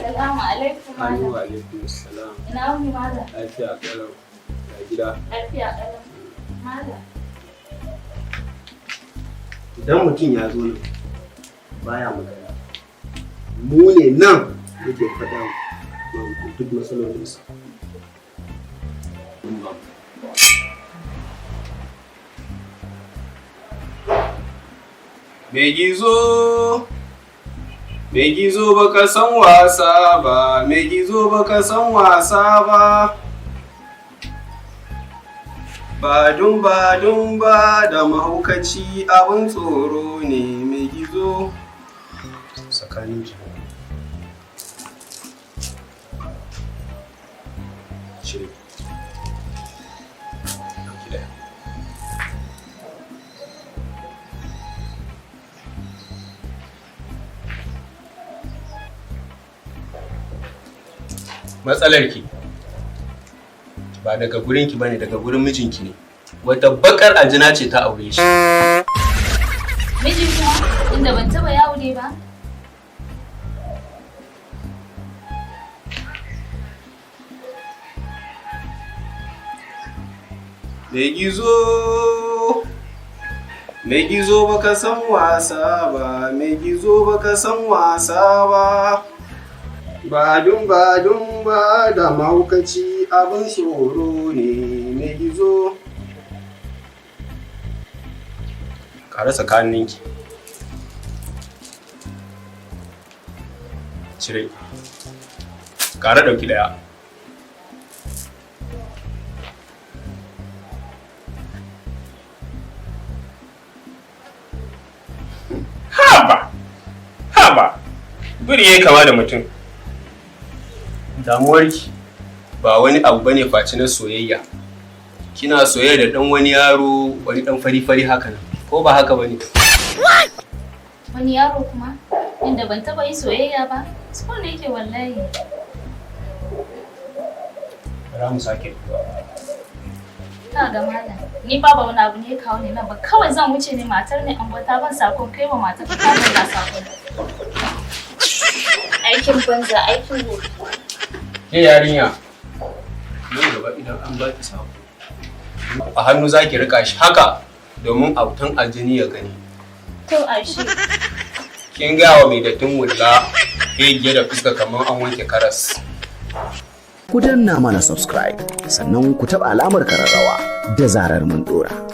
Salamu alaikum malam. Wa alaikum salam. Ina wuni malam? Lafiya kalau. Ya gida. Lafiya kalau. Malam. Idan mutum ya zo nan baya magana, mu ne nan yake faɗa duk matsalolinsa. Me gizo baka san wasa ba, me gizo baka san wasa ba. Badun ba da mahaukaci abin tsoro ne me gizo. Tsakanin ki. Cire. Ɗauki ɗaya. Matsalarki ba daga gurinki bane, daga gurin mijinki ne. Wata bakar aljina ce ta aure shi. Mijin kuma inda ban taba yawo ne ba. Me gizo baka san wasa ba, me gizo baka san wasa ba. Badun ba da mahaukaci abin tsoro ne me gizo. Ƙara tsakaninki. Cire. Ƙara ɗauki ɗaya. Haba. Biri ya kama da mutum. Damuwarki ba wani abu bane face na soyayya. Kina soyayya da ɗan wani yaro, wani ɗan fari-fari haka nan. Ko ba haka bane? Wani yaro kuma inda ban taba yi soyayya ba. So ne yake wallahi. Bara mu sake. Ka ga malam. Ni ba wani abu ne ya kawo ni nan ba. Kawai zan wuce ne matar ne an gwata ban sakon kai wa matar ta ga sakon. Aikin banza, aikin gobe. Ke yarinya. Nan gaba idan an ba ki sako. A hannu zaki rika shi haka domin autan aljini ya gani. To ashe. Kin ga wa mai dattin wulla bege da fuska kamar an wanke karas. Ku danna mana subscribe sannan ku taɓa alamar kararrawa da zarar mun ɗora.